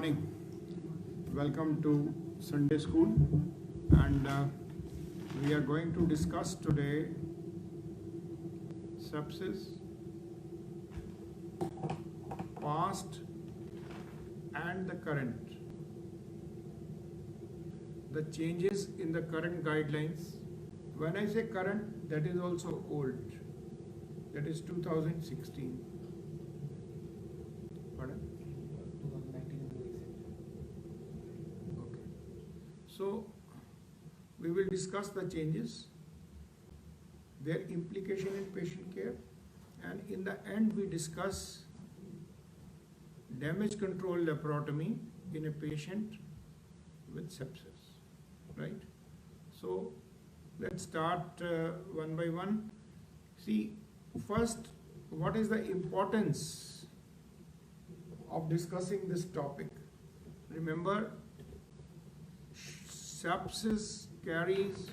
morning. Welcome to Sunday School, and we are going to discuss today sepsis, past and the current, the changes in the current guidelines. When I say current, that is also old, that is 2016. Pardon? 2019. Okay. So we will discuss the changes, their implication in patient care, and in the end we discuss damage control laparotomy in a patient with sepsis, right? So let's start one by one. See, first, what is the importance of discussing this topic? Remember, sepsis carries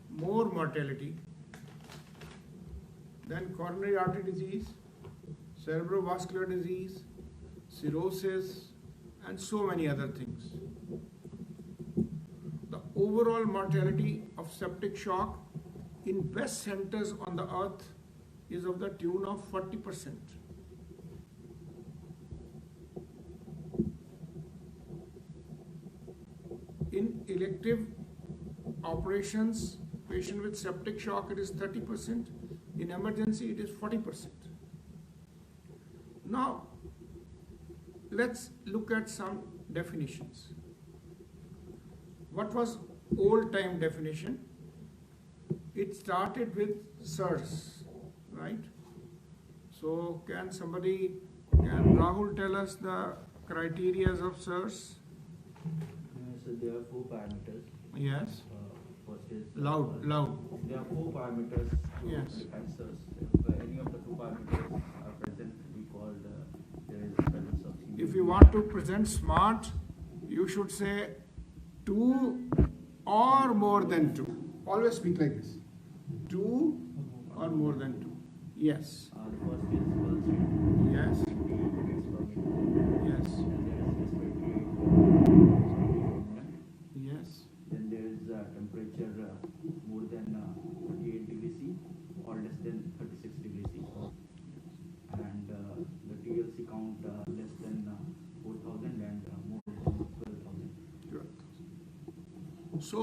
more mortality than coronary artery disease, cerebrovascular disease, cirrhosis, and so many other things. The overall mortality of septic shock in best centers on the earth is of the tune of 40%. In elective operations, patient with septic shock, it is 30%. In emergency, it is 40%. Now, let's look at some definitions. What was old-time definition? It started with SIRS, right? So, can Rahul tell us the criteria of SIRS? So there are 4 parameters. Yes. First is Loud. There are 4 parameters. Yes. Answers. If any of the 2 parameters are present, we call there is presence of. If you want to present smart, you should say 2 or more than 2. Always speak like this. 2 or more than 2. Yes. The first is pulse rate. Yes. Yes. Yes. Yes. Then there is temperature more than 38 degrees C or less than 36 degrees C. And the TLC count less than 4,000 and more than 12,000. So,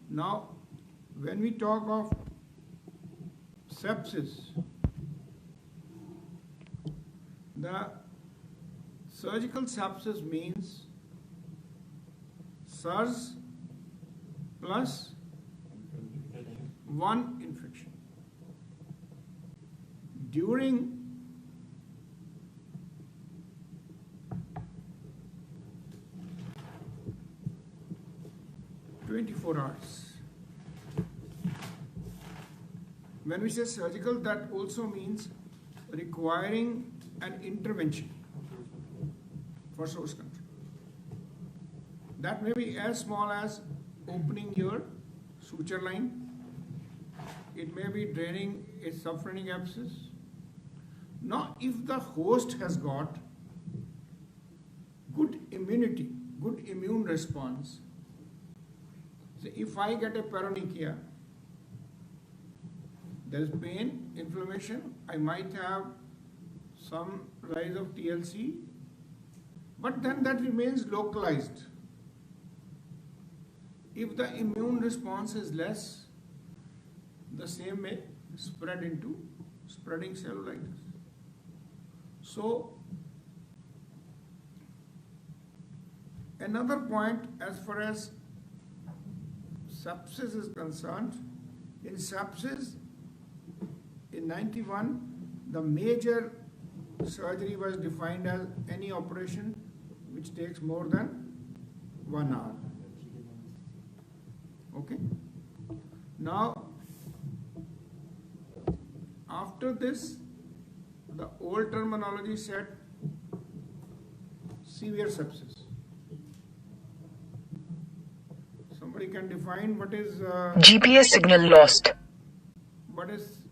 now when we talk of sepsis, the surgical sepsis means SARS plus 1 infection. During hours. When we say surgical, that also means requiring an intervention for source control. That may be as small as opening your suture line. It may be draining a subphrenic abscess. Now, if the host has got good immunity, good immune response, so if I get a paronychia, there is pain, inflammation, I might have some rise of TLC, but then that remains localized. If the immune response is less, the same may spread into spreading cellulitis. So, another point as far as sepsis is concerned, in sepsis, in 91, the major surgery was defined as any operation which takes more than 1 hour. Okay? Now, after this, the old terminology said severe sepsis. Somebody can define what is GPS signal lost. What is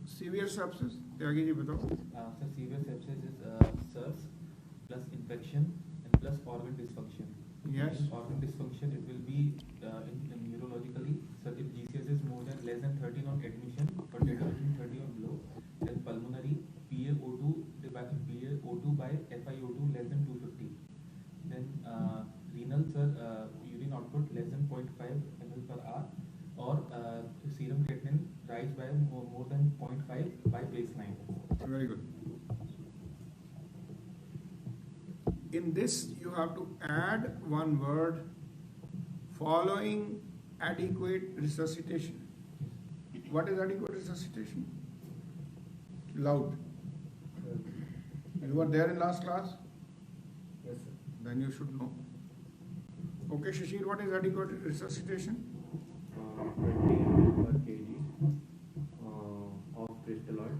severe sepsis? Tyagi ji बताओ. So severe sepsis is SIRS plus infection and plus organ dysfunction. Yes. In organ dysfunction, it will be in neurologically. So if GCS is more than less than 13 on admission or greater than 30 on below, then pulmonary PaO2 PaO2 by FiO2 less than 250. Then renal, sir, urine output less than 0.5 ml per hour, or serum creatinine rise by more than 0.5 by baseline. Very good. In this, you have to add one word following adequate resuscitation. What is adequate resuscitation? Loud. You were there in last class? Yes, sir. Then you should know. Okay, Shishir, what is adequate resuscitation? 20 ml per kg of crystalloid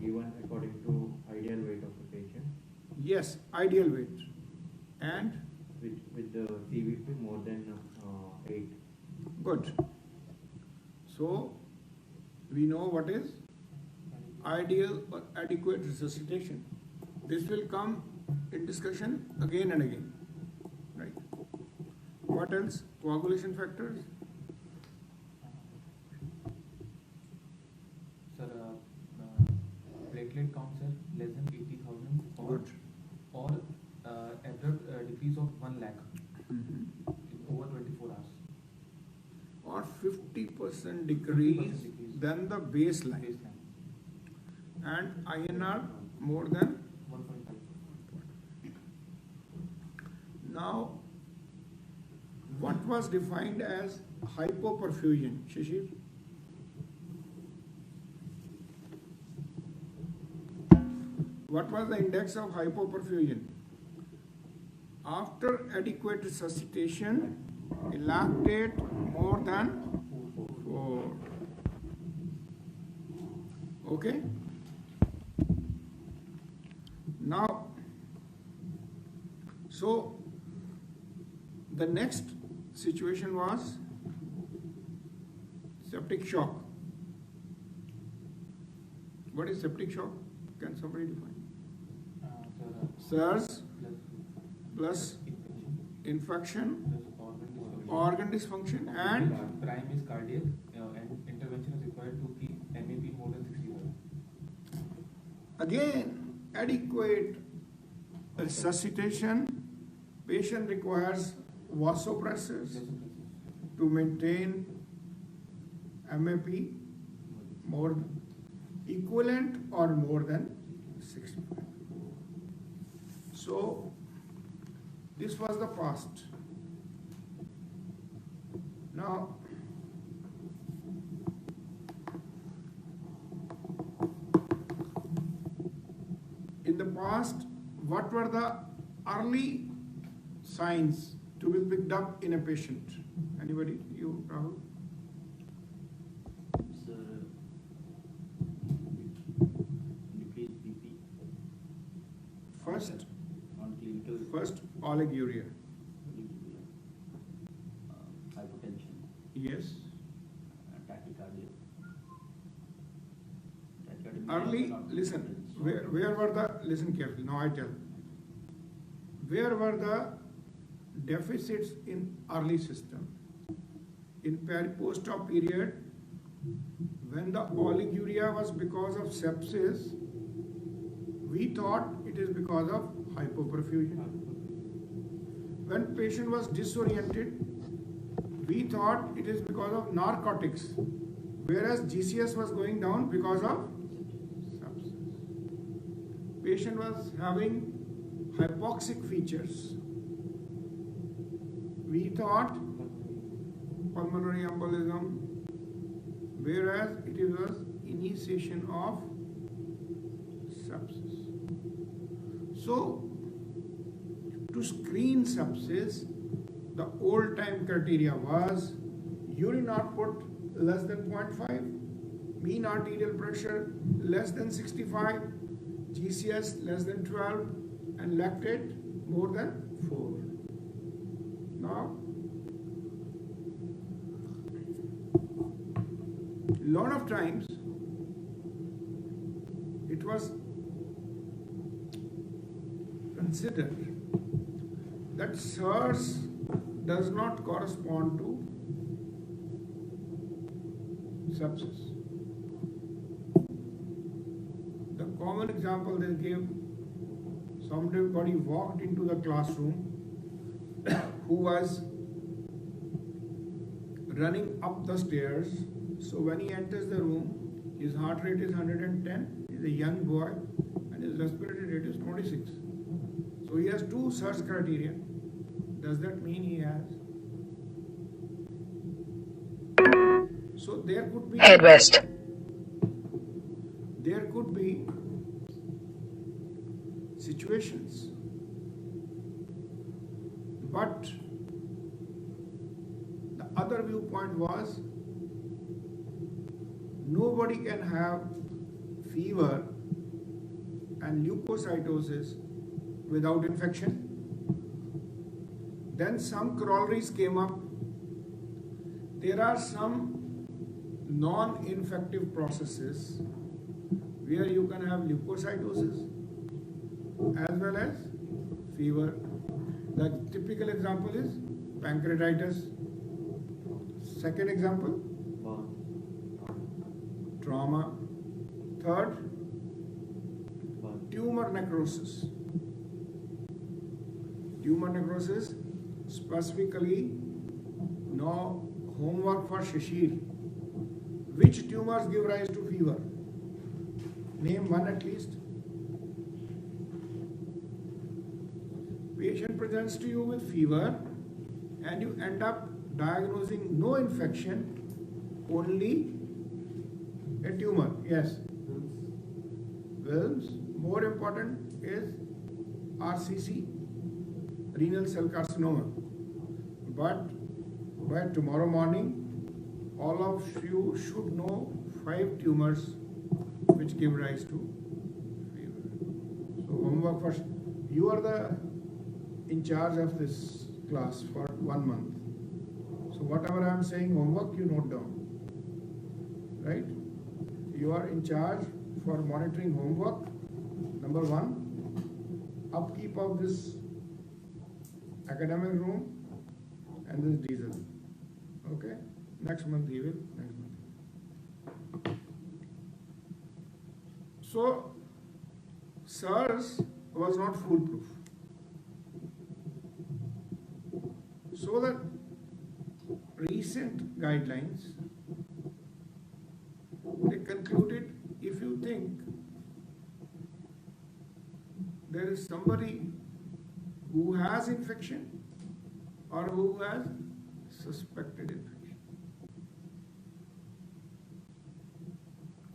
given according to ideal weight of the patient Yes, ideal weight. And? with the CVP more than 8. Good. So, we know what is ideal or adequate resuscitation. This will come in discussion again and again. Right. What else? Coagulation factors? Sir, platelet counts are less than 80,000 Good. or abrupt decrease of 1 lakh in over 24 hours. Or 50% decrease than the baseline. Baseline And INR more than. 1.5. Now, what was defined as hypoperfusion, Shishir? What was the index of hypoperfusion? After adequate resuscitation, lactate more than 4. Okay? Now, so the next situation was septic shock. What is septic shock? Can somebody define? SARS plus infection, organ dysfunction, and Prime is cardiac, and intervention is required to keep MAP more than 65. again adequate resuscitation. Patient requires vasopressors to maintain MAP more equivalent or more than 65. So this was the past. Now in the past, what were the early signs to be picked up in a patient? Anybody? You, Rahul? Sir, decreased BP First, on clinical oliguria. hypotension, Yes. tachycardia. Early, listen, where were the, listen carefully, now I tell. Where were the deficits in early system? In post-op period, when the oliguria was because of sepsis, we thought it is because of hypoperfusion. When patient was disoriented, we thought it is because of narcotics, whereas GCS was going down because of sepsis. Patient was having hypoxic features. We thought pulmonary embolism, whereas it was initiation of sepsis. So, to screen sepsis, the old time criteria was urine output less than 0.5, mean arterial pressure less than 65, GCS less than 12, and lactate more than 4. Now, lot of times it was considered that SARS does not correspond to sepsis. The common example they gave, somebody walked into the classroom who was running up the stairs. So when he enters the room, his heart rate is 110, he's a young boy, and his respiratory rate is 26. So he has two search criteria. Does that mean he has? So there could be Head west. There could be situations, but the other viewpoint was nobody can have fever and leukocytosis without infection. Then some corollaries came up. There are some non-infective processes where you can have leukocytosis as well as fever. The typical example is pancreatitis. Second example, trauma. Third, tumor necrosis. Tumor necrosis, specifically, no homework for Shishir. Which tumors give rise to fever? Name one at least. Patient presents to you with fever and you end up diagnosing no infection, only a tumor. Yes. Wilms. More important is RCC, renal cell carcinoma. But by tomorrow morning, all of you should know 5 tumors which give rise to fever. So homework first. You are the in charge of this class for 1 month. So whatever I am saying, homework you note down. Right? You are in charge for monitoring homework. Number 1, upkeep of this academic room and this diesel. Okay? Next month he will. Next month. So SARS was not foolproof. So the recent guidelines, they concluded, if you think there is somebody who has infection or who has suspected infection,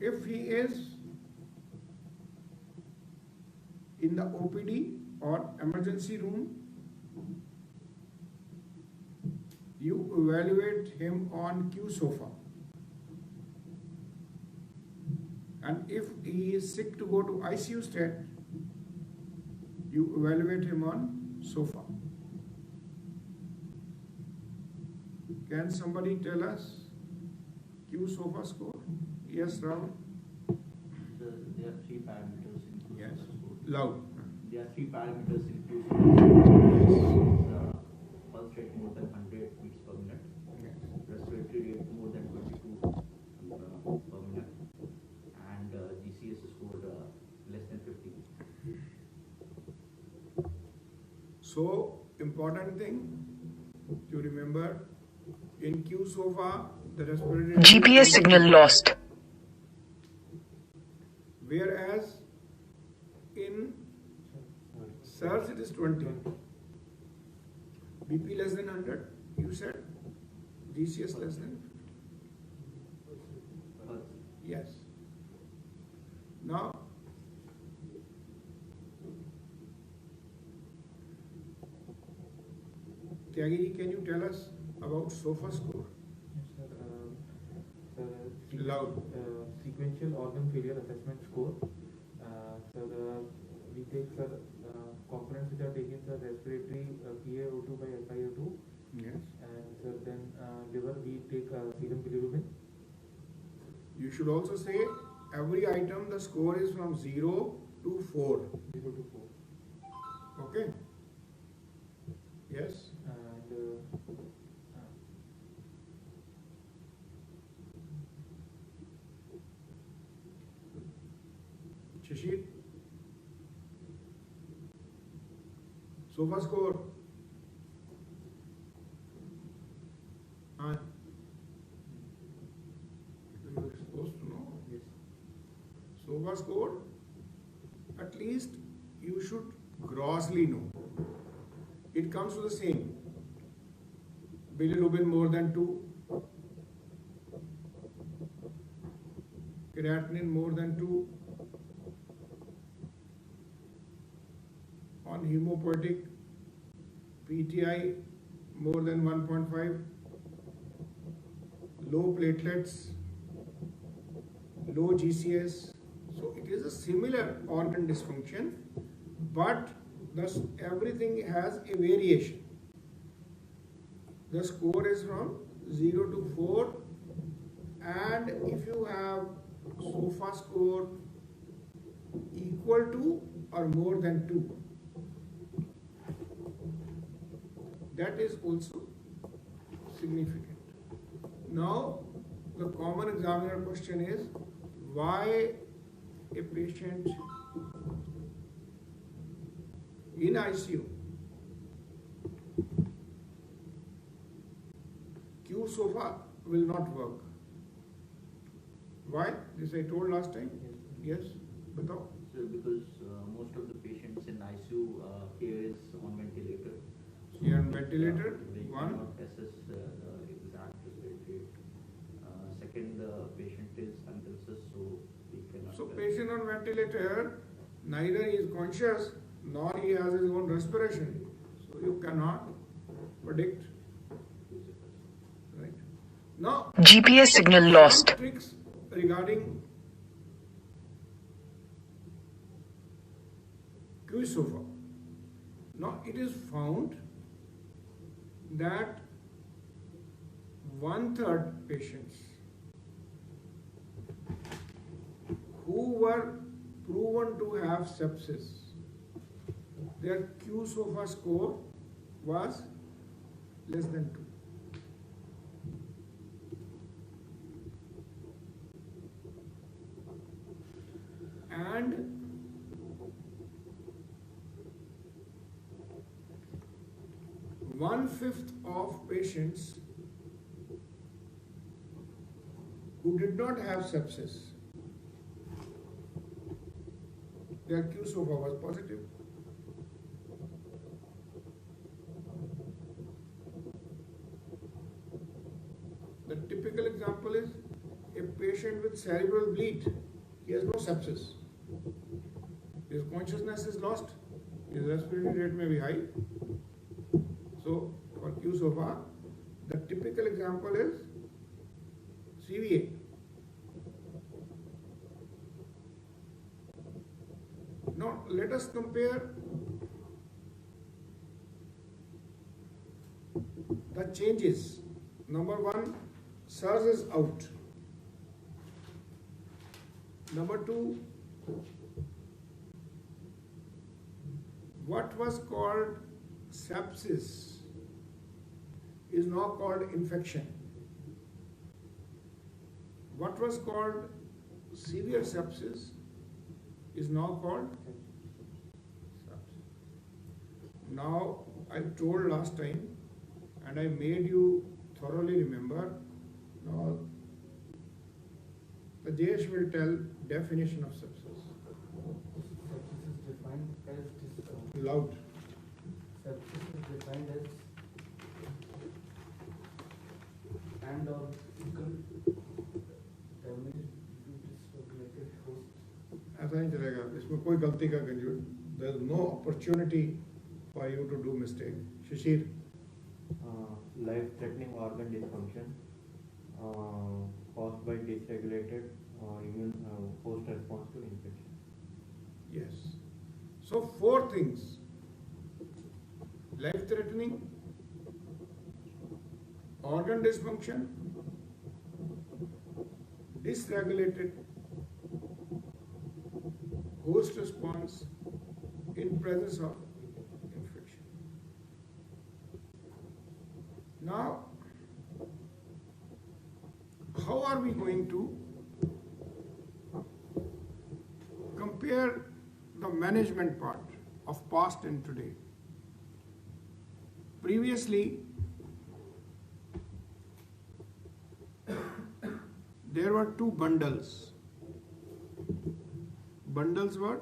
if he is in the OPD or emergency room, you evaluate him on Q sofa. And if he is sick to go to ICU state, you evaluate him on sofa. Can somebody tell us Q sofa score? Yes, Rahul? There are 3 parameters in Q Yes. score. Loud. There are 3 parameters in Q score. Pulse rate more than 100 beats per minute. Yes. Respiratory rate more than 22 per minute. And GCS score less than 50. So, important thing to remember, in Q sofa, the respiratory GPS signal lost. Whereas in SARS it is 20. BP less than 100, you said. GCS less than 50. Yes. Now, Tyagi, can you tell us about SOFA score? Yes, sir. Loud. Sequential organ failure assessment score. We take components which are taken, sir, respiratory, PaO2 by FiO2, Yes. and then liver we take serum bilirubin. You should also say every item the score is from 0 to 4. 0 to 4. Okay? Yes? And Shishir? Sofa score? You're supposed to know. Yes. Sofa score, at least you should grossly know. It comes to the same. Bilirubin more than 2. Creatinine more than 2. On hemopoietic, PTI more than 1.5. Low platelets, low GCS. So it is a similar organ dysfunction, but thus everything has a variation. The score is from 0 to 4, and if you have SOFA score equal to or more than 2, that is also significant. Now, the common examiner question is, why a patient in ICU, Q SOFA will not work? Why? This I told last time. Yes? Batao. So because most of the patients in ICU care is on ventilator. Here on ventilator, We one. cannot assess the exact respiratory rate. Second, the patient is unconscious, so we cannot. So patient on ventilator, neither he is conscious nor he has his own respiration. So you cannot predict. Right? Now, GPS signal lost. some tricks regarding QSOFA. Now it is found that 1/3 patients who were proven to have sepsis, their QSOFA score was less than 2. And 1/5 of patients who did not have sepsis, their QSOFA was positive. The typical example is a patient with cerebral bleed. He has no sepsis. His consciousness is lost. His respiratory rate may be high. So for QSOFA, the typical example is CVA. Now let us compare the changes. Number 1, SARS is out. Number 2, what was called sepsis is now called infection. What was called severe sepsis is now called sepsis. Now, I told last time, and I made you thoroughly remember. Now, the Jayesh will tell definition of sepsis. Sepsis is defined as Loud. sepsis is defined as and or physical damage due to dysregulated host. ऐसा नहीं चलेगा, इसमें कोई गलती का Kanjur. There is no opportunity for you to do mistake. Shishir. Life-threatening organ dysfunction caused by dysregulated immune host response to infection. Yes. So 4 things: life-threatening, organ dysfunction, dysregulated host response in presence of infection. Now, how are we going to compare the management part of past and today? Previously, there were two bundles. Bundles were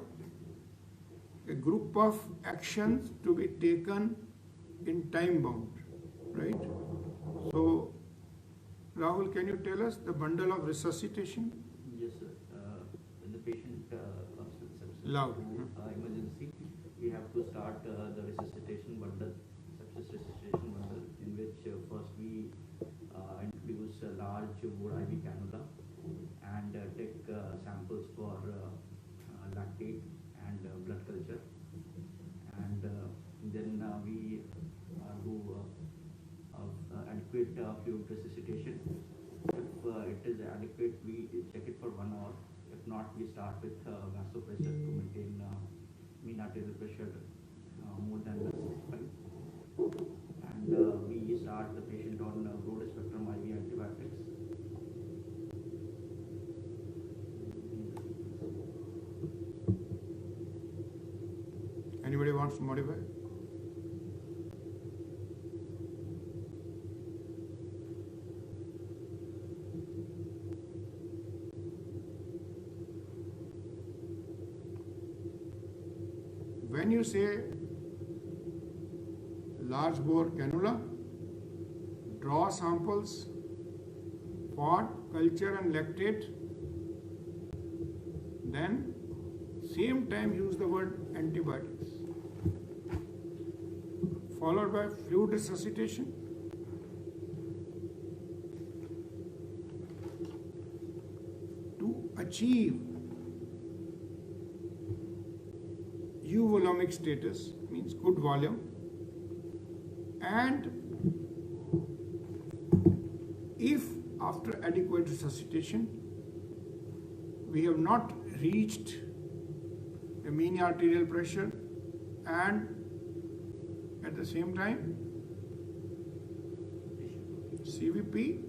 a group of actions to be taken in time bound, right? So, Rahul, can you tell us the bundle of resuscitation? Yes, sir. When the patient comes with sepsis Loud. to emergency, we have to start the resuscitation bundle, sepsis resuscitation bundle, in which first we introduce a large wood IV cannula and take samples for lactate and blood culture, and then we do adequate fluid resuscitation. If it is adequate, we check it for 1 hour. If not, we start with vasopressor to maintain mean arterial pressure more than 65. And we start the patient on broad spectrum IV antibiotics. Anybody wants to modify? When you say large bore cannula, draw samples for culture and lactate, then same time use the word antibiotics, followed by fluid resuscitation, to achieve euvolumic status, means good volume, and if after adequate resuscitation we have not reached the mean arterial pressure and at the same time CVP,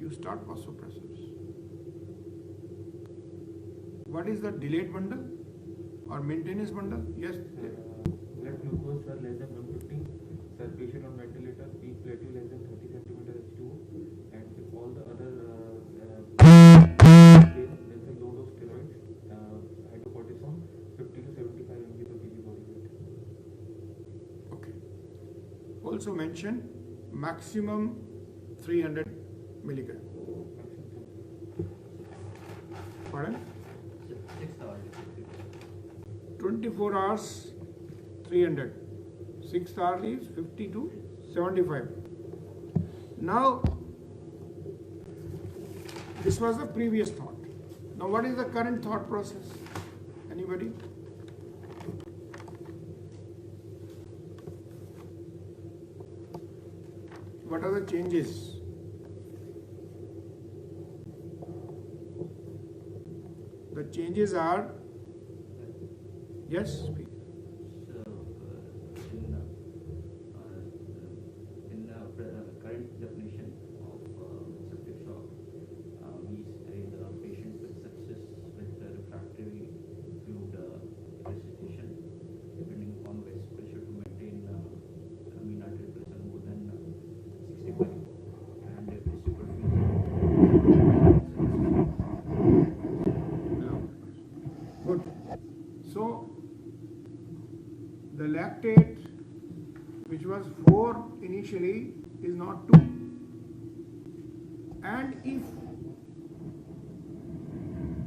you start vasopressors. What is the delayed bundle or maintenance bundle? Yes. Blood glucose are less than 150. Sir, patient on ventilator, peak plateau less than 30 centimeter H2O, and if all the other then the low dose steroids, hydrocortisone, 50 to 75 mg per kg body weight. Okay. Also mention maximum 300 milligram. Pardon? 6 hours. 24 hours 300. 6 hours is 50 to 75. Now, this was the previous thought. Now, what is the current thought process? Anybody? What are the changes? The changes are, yes, speak. So, in current definition of septic shock, we say the patient with sepsis with refractory fluid resuscitation, depending upon waist pressure to maintain mean arterial pressure more than 65, and if it's Good. So, the lactate, which was 4 initially, is now 2. And if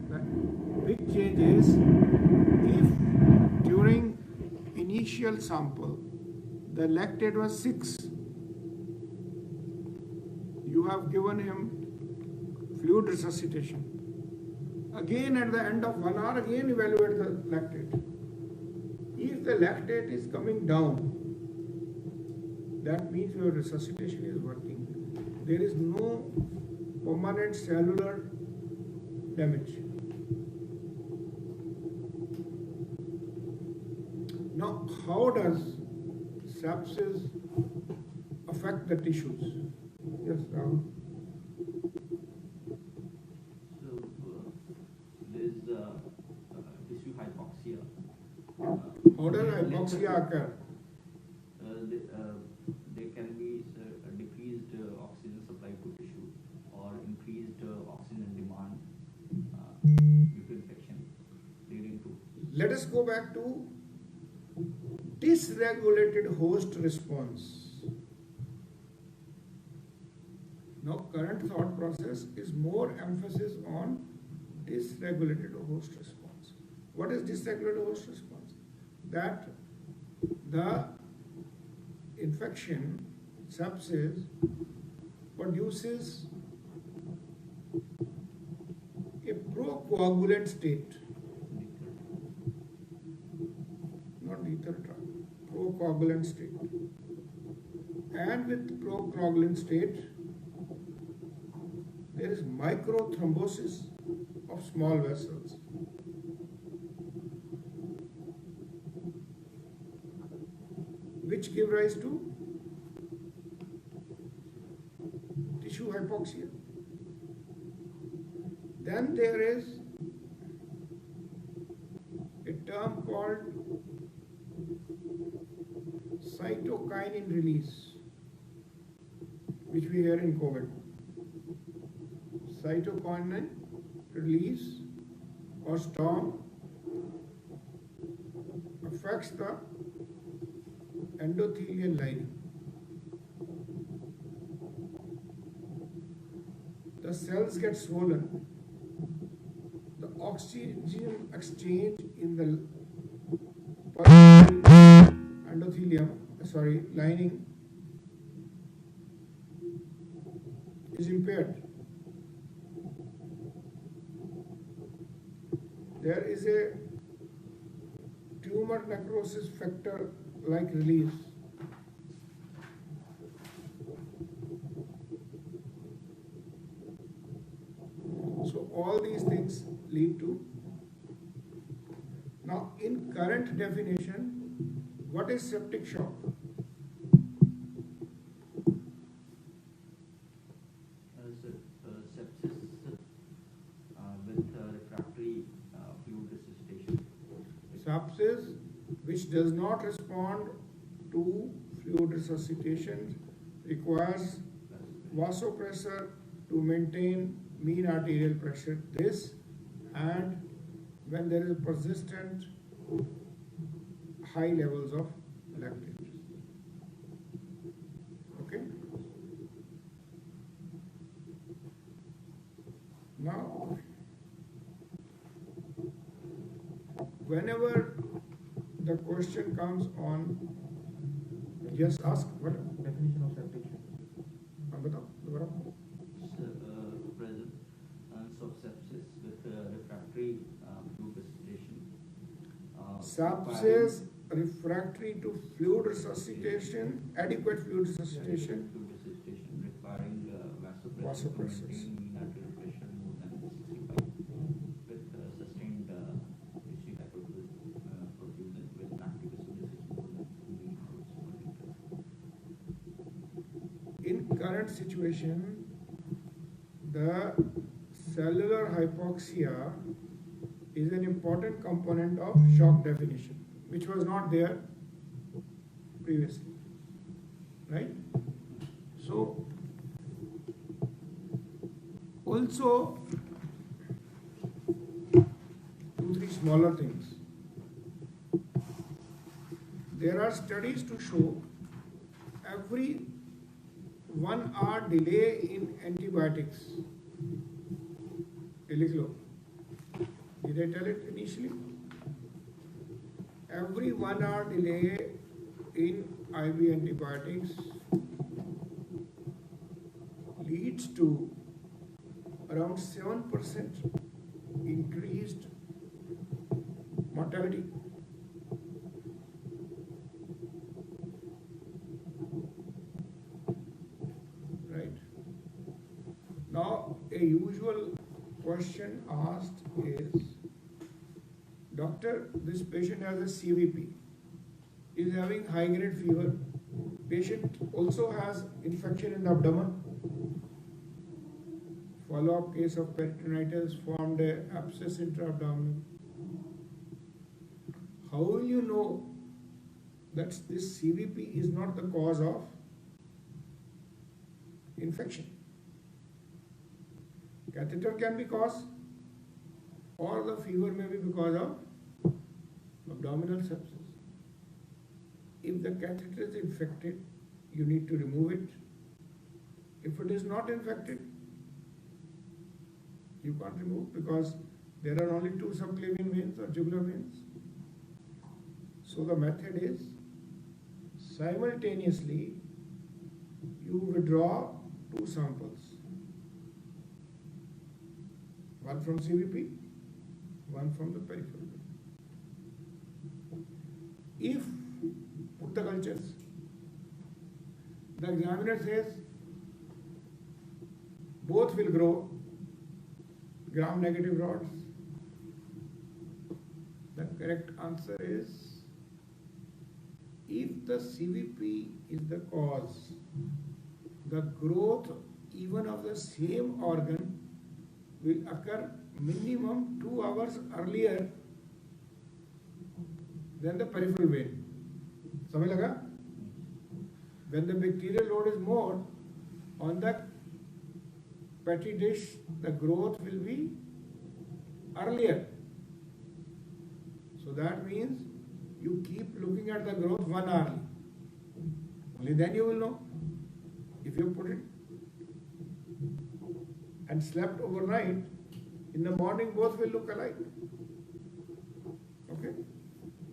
the big change is, if during initial sample the lactate was 6, you have given him fluid resuscitation. Again at the end of 1 hour, again evaluate the lactate. If the lactate is coming down, that means your resuscitation is working. There is no permanent cellular damage. Now, how does sepsis affect the tissues? Yes, Rahul. So there is tissue hypoxia. How does hypoxia occur? There can be a decreased oxygen supply to tissue or increased oxygen demand due to infection, leading to. Let us go back to dysregulated host response. Now, current thought process is more emphasis on dysregulated host response. What is dysregulated host response? That the infection, sepsis, produces a procoagulant state, not ether drug, procoagulant state. And with procoagulant state, there is microthrombosis of small vessels. Which give rise to tissue hypoxia. Then there is a term called cytokinin release, which we hear in COVID. Cytokinin release or storm affects the endothelial lining. The cells get swollen. The oxygen exchange in the lining is impaired. There is a tumor necrosis factor like release. So all these things lead to. Now, in current definition, what is septic shock? Sepsis with refractory fluid resuscitation. Sepsis which does not respond to fluid resuscitation requires vasopressor to maintain mean arterial pressure. This, and when there is persistent high levels of lactate. Okay? Now, whenever the question comes on, yes, ask what? Definition of septic shock. बताओ दोबारा. Presence of sepsis with refractory fluid resuscitation. Sepsis refractory to fluid resuscitation, adequate fluid resuscitation. Fluid resuscitation requiring vasopressor to Vasopressors. maintain mean arterial pressure more than 65 with sustained tissue hyperperfusion with lactic acidosis more than 2 millimoles per liter. In current situation, the cellular hypoxia is an important component of shock definition, which was not there previously, right? So, also 2-3 smaller things. There are studies to show every 1 hour delay in antibiotics. लिख लो. Did I tell it initially? Every 1 hour delay in IV antibiotics leads to around 7% increased mortality. Right? Now, a usual question asked is, doctor, this patient has a CVP. is having high grade fever. Patient also has infection in the abdomen. Follow-up case of peritonitis, formed a abscess intra-abdominal. How will you know that this CVP is not the cause of infection? Catheter can be cause, or the fever may be because of abdominal sepsis. If the catheter is infected, you need to remove it. If it is not infected, you can't remove, because there are only two subclavian veins or jugular veins. So the method is simultaneously you withdraw two samples, one from CVP, one from the peripheral vein. If put the cultures, the examiner says both will grow gram-negative rods, the correct answer is, if the CVP is the cause, the growth even of the same organ will occur minimum 2 hours earlier than the peripheral vein. समझ लगा? When the bacterial load is more on the petri dish, the growth will be earlier. So that means you keep looking at the growth 1 hour. Only then you will know. If you put it and slept overnight, in the morning both will look alike. Okay?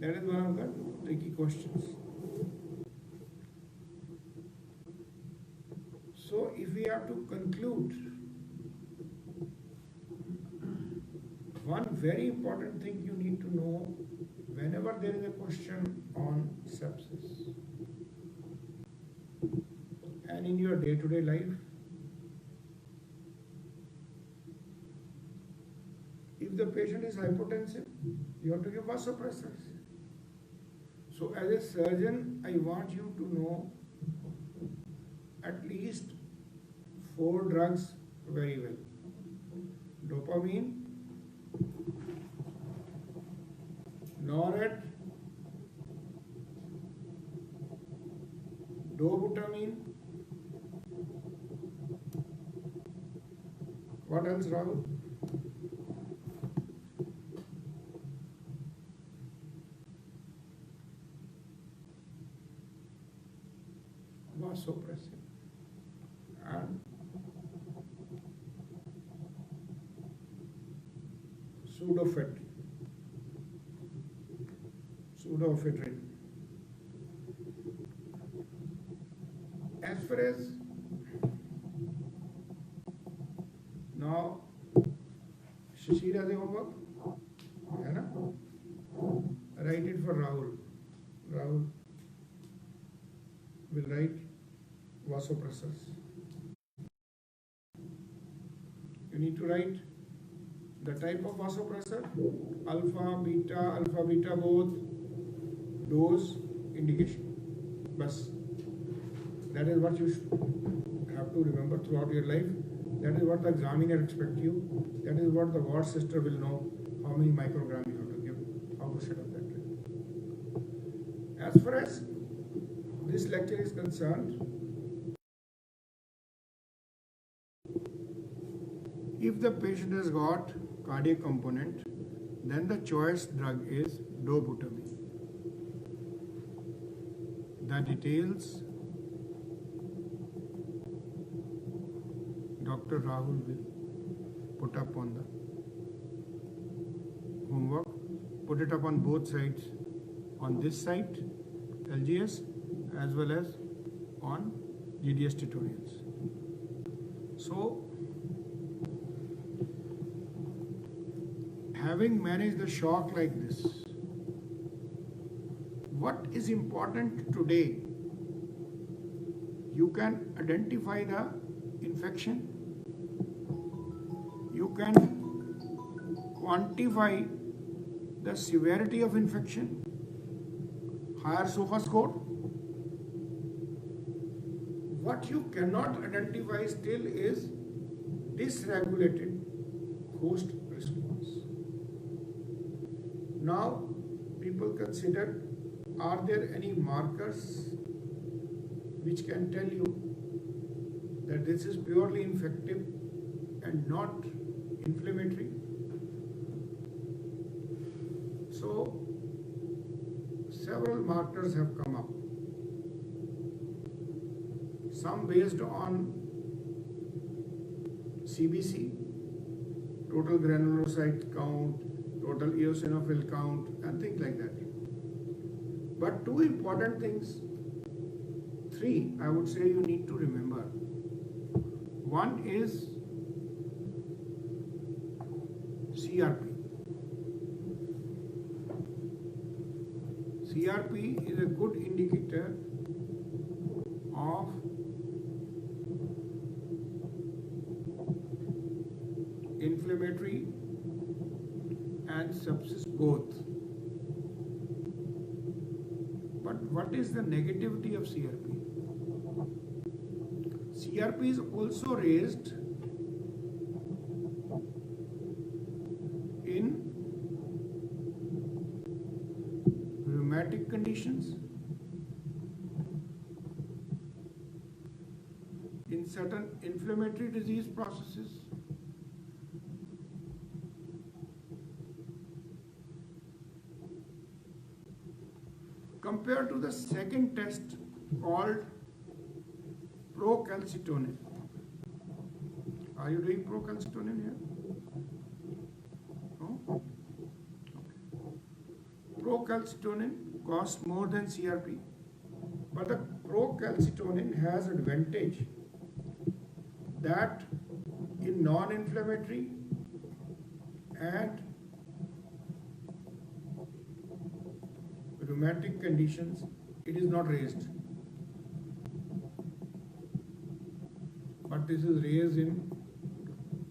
That is one of the tricky questions. So if we have to conclude, one very important thing you need to know whenever there is a question on sepsis and in your day-to-day life, if the patient is hypotensive, you have to give vasopressors. So as a surgeon, I want you to know at least 4 drugs very well. Dopamine, Norad, dobutamine, what else, Rahul? Vasopressin and pseudoephedrine. As far as now, Shashir has a homework, है ना? Write it for Rahul. Rahul will write vasopressors. You need to write the type of vasopressor, alpha, beta both, dose, indication. Bas. That is what you have to remember throughout your life. That is what the examiner expects you. That is what the ward sister will know, how many micrograms you have to give, how to set up that drug. As far as this lecture is concerned, if the patient has got cardiac component, then the choice drug is dobutamine. The details Dr. Rahul will put up on the homework, put it up on both sides, on this site, LGS, as well as on GDS tutorials. So, having managed the shock like this, what is important today? You can identify the infection, you can quantify the severity of infection, higher sofa score. What you cannot identify still is dysregulated host response. Now, people consider, are there any markers which can tell you that this is purely infective and not inflammatory? So, several markers have come up. Some based on CBC, total granulocyte count, total eosinophil count, and things like that. But two important things, three, I would say you need to remember. One is CRP. CRP is a good indicator of inflammatory and sepsis both. But what is the negativity of CRP? CRP is also raised in rheumatic conditions, in certain inflammatory disease processes, compared to the second test called procalcitonin. Are you doing procalcitonin here? No? Procalcitonin costs more than CRP, but the procalcitonin has advantage that in non-inflammatory and rheumatic conditions, it is not raised. But this is raised in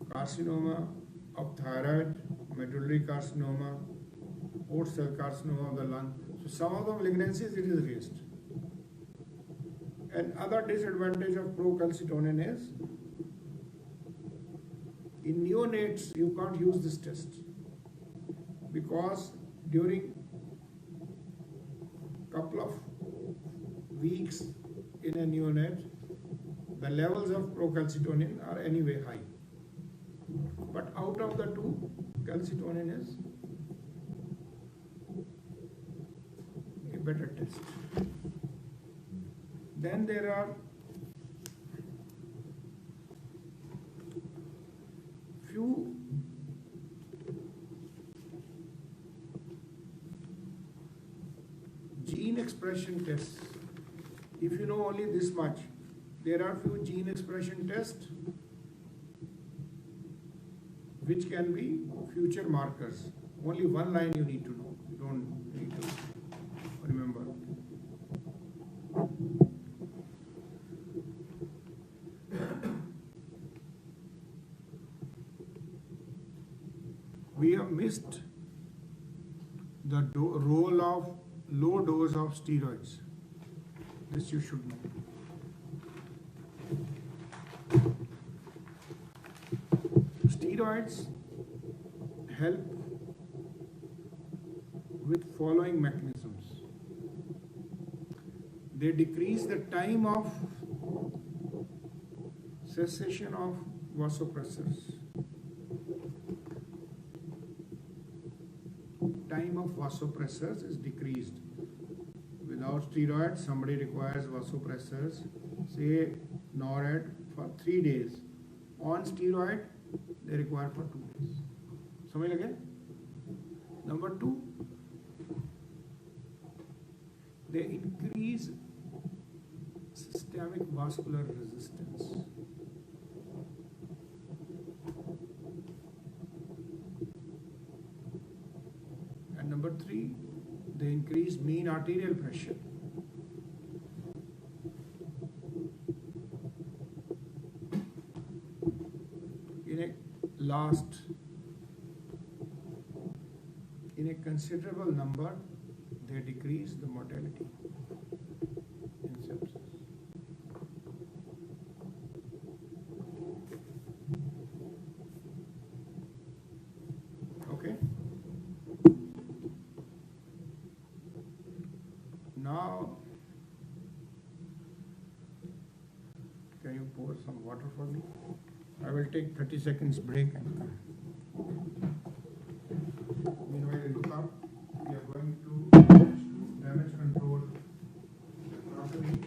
carcinoma of thyroid, medullary carcinoma, port cell carcinoma of the lung. So some of the malignancies it is raised. And other disadvantage of procalcitonin is, in neonates you can't use this test because during couple of weeks in a neonate, the levels of procalcitonin are anyway high. But out of the two, calcitonin is a better test. Then there are few gene expression tests. If you know only this much, there are few gene expression tests which can be future markers. Only one line you need to know. You don't need to remember. We have missed the role of low dose of steroids. This you should know. Steroids help with following mechanisms. They decrease the time of cessation of vasopressors. Time of vasopressors is decreased. Without steroids, somebody requires vasopressors, say NORAD, for 3 days. On steroid, they require for 2 days. Samajh lage? Number 2, they increase systemic vascular resistance. And number 3, they increase mean arterial pressure. In a considerable number, they decrease the mortality in sepsis. Okay? Now, can you pour some water for me? I will take 30 seconds break and come. Meanwhile, you look up. We are going to damage control laboratory.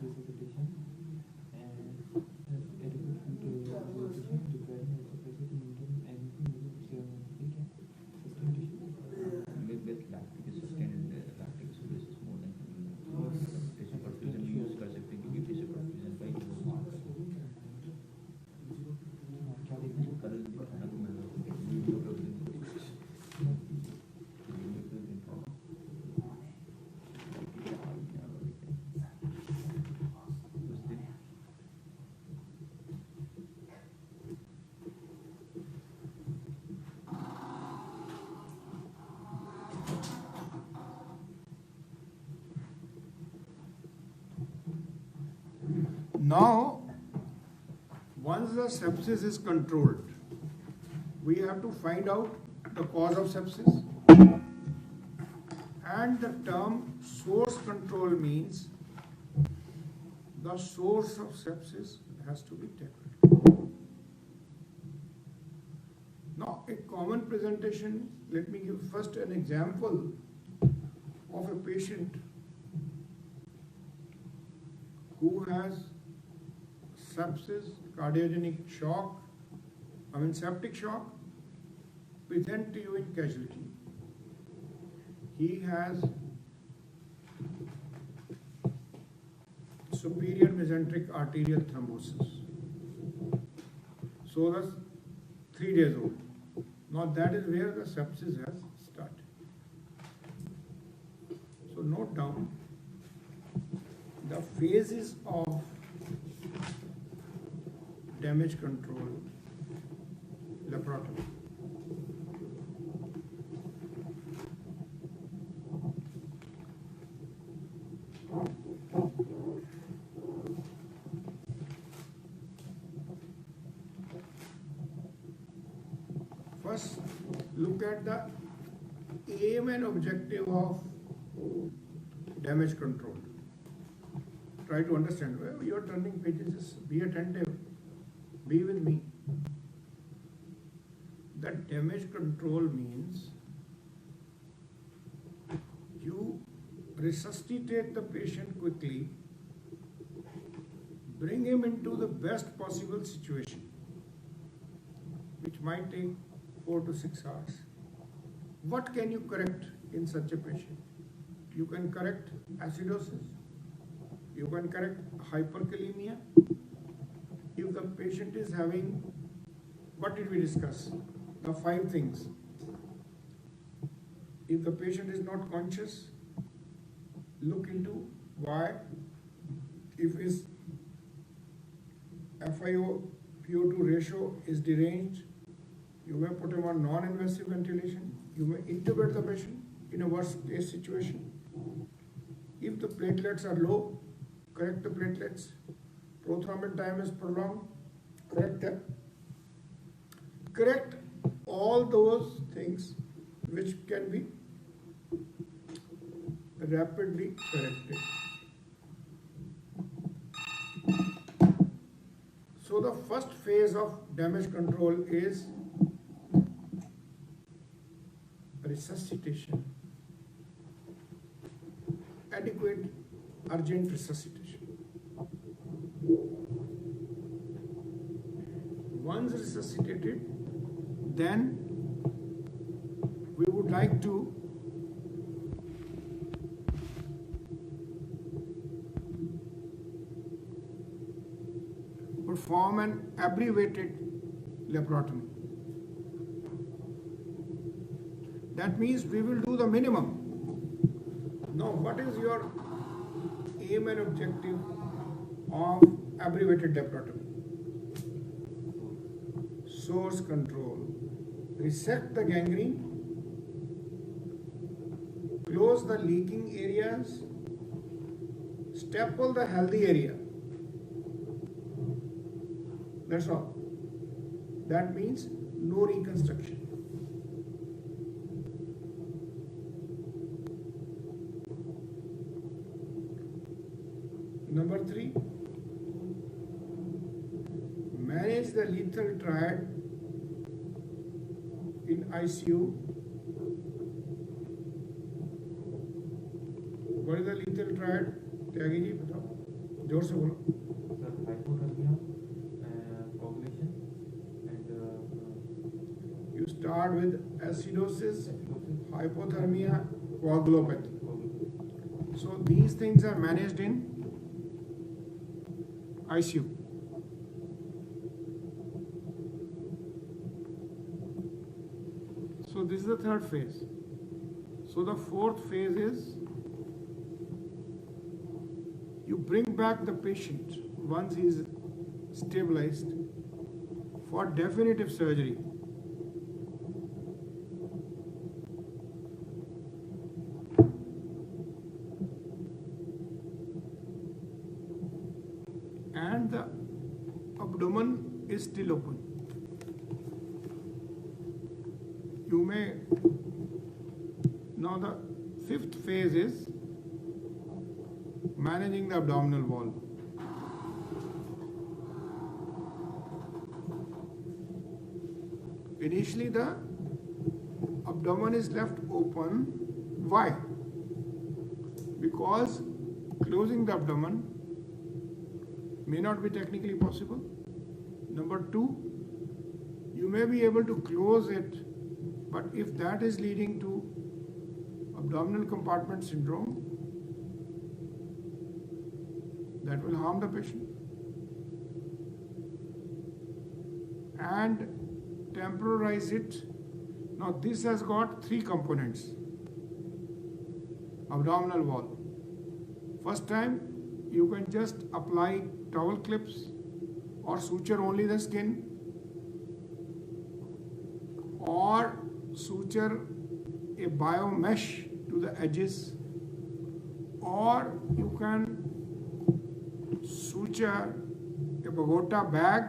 Resuscitation and adequate food resuscitation requiring also to maintain anything sustained With lactic sustained lactic acidosis is more than tissue perfusion. We use specific to give tissue perfusion by Now, once the sepsis is controlled, we have to find out the cause of sepsis. And the term source control means the source of sepsis has to be tackled. Now, a common presentation, let me give first an example of a patient who has sepsis, cardiogenic shock, septic shock, present to you in casualty. He has superior mesenteric arterial thrombosis. So that's 3 days old. Now that is where the sepsis has started. So note down the phases of damage control laparoscopy. First, look at the aim and objective of damage control. Try to understand. Well, you are turning pages, just be attentive. Be with me. That damage control means you resuscitate the patient quickly, bring him into the best possible situation, which might take 4 to 6 hours. What can you correct in such a patient? You can correct acidosis. You can correct hyperkalemia. If the patient is having, what did we discuss? The 5 things. If the patient is not conscious, look into why. If his FiO-PO2 ratio is deranged, you may put him on non-invasive ventilation. You may intubate the patient in a worst case situation. If the platelets are low, correct the platelets. Prothrombin time is prolonged, correct them. Correct all those things which can be rapidly corrected. So the first phase of damage control is resuscitation. Adequate, urgent resuscitation. Once resuscitated, then we would like to perform an abbreviated laparotomy. That means we will do the minimum. Now, what is your aim and objective of abbreviated laparotomy? source control. Resect the gangrene, close the leaking areas, staple the healthy area. That's all. That means no reconstruction. Number 3, manage the lethal triad in ICU. What is the lethal triad? Tyagi ji बताओ, जोर से बोलो. Sir, hypothermia, coagulation, and You start with acidosis, acidosis, hypothermia, coagulopathy. coagulation. So these things are managed in ICU. So this is the third phase. So the fourth phase is you bring back the patient once he is stabilized for definitive surgery. And the abdomen is still open. You may, now the fifth phase is managing the abdominal wall. Initially the abdomen is left open. Why? Because closing the abdomen may not be technically possible. Number 2, you may be able to close it, but if that is leading to abdominal compartment syndrome, that will harm the patient. And temporize it. Now this has got 3 components. Abdominal wall. First time you can just apply towel clips or suture only the skin, or suture a bio mesh to the edges, or you can suture a Bogota bag,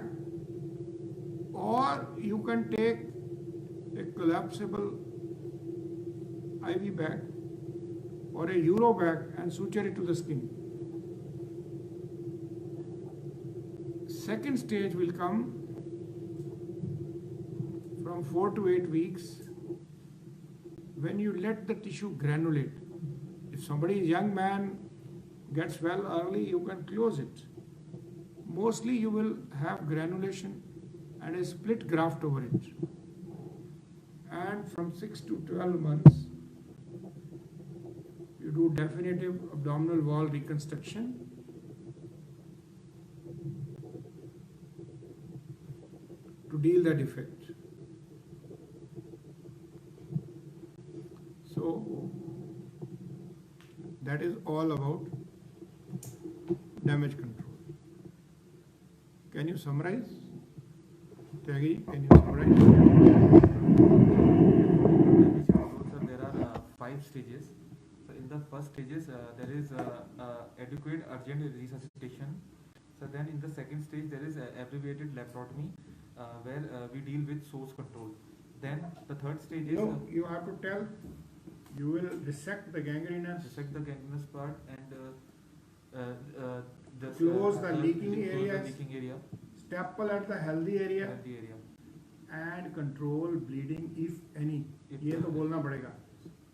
or you can take a collapsible IV bag or a Euro bag and suture it to the skin. Second stage will come from 4 to 8 weeks when you let the tissue granulate. If somebody is young man gets well early, you can close it. Mostly you will have granulation and a split graft over it. And from 6 to 12 months, you do definitive abdominal wall reconstruction. To deal the defect. So that is all about damage control. Can you summarize? Tyagi, can you summarize? So there are 5 stages. So in the first stages, there is adequate urgent resuscitation. So then in the second stage, there is abbreviated laparotomy, where we deal with source control. Then the third stage is No, you have to tell. You will dissect the gangrenous. dissect the gangrenous part and Close the leaking close the areas. leaking area, Staple at the healthy area healthy area. and control bleeding if any. If ये तो बोलना पड़ेगा.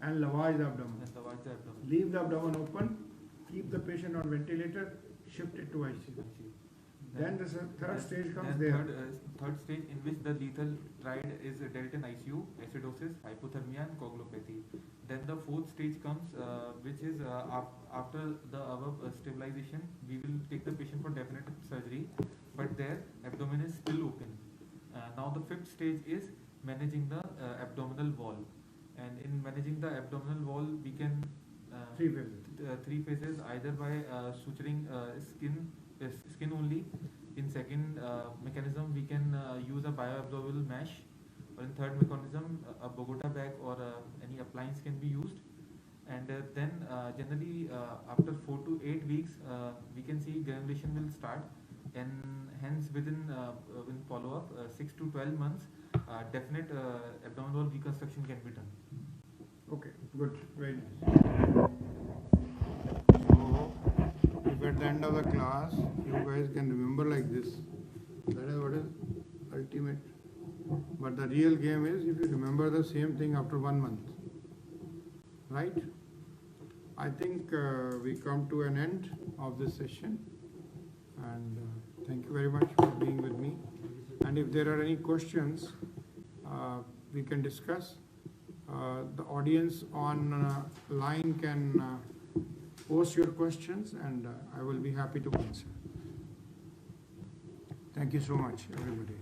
And lavage the abdomen. And lavage the abdomen. Leave the abdomen open. Keep the patient on ventilator. Shift it to ICU. Then the third stage comes then there. Third stage in which the lethal triad is dealt in ICU, acidosis, hypothermia and coagulopathy. Then the fourth stage comes, which is after the above stabilization, we will take the patient for definitive surgery, but their abdomen is still open. Now the fifth stage is managing the abdominal wall, and in managing the abdominal wall, we can 3 phases. 3 phases, either by suturing skin only, in second mechanism, we can use a bioabsorbable mesh, or in third mechanism, a Bogota bag or any appliance can be used. And then generally after 4 to 8 weeks, we can see granulation will start, and hence within in follow-up 6 to 12 months, definite abdominal wall reconstruction can be done. Okay, good, very nice. So, if at the end of the class you guys can remember like this, that is what is ultimate. But the real game is if you remember the same thing after 1 month, right? I think we come to an end of this session, and thank you very much for being with me. And if there are any questions, we can discuss. The audience on line can post your questions, and I will be happy to answer. Thank you so much, everybody.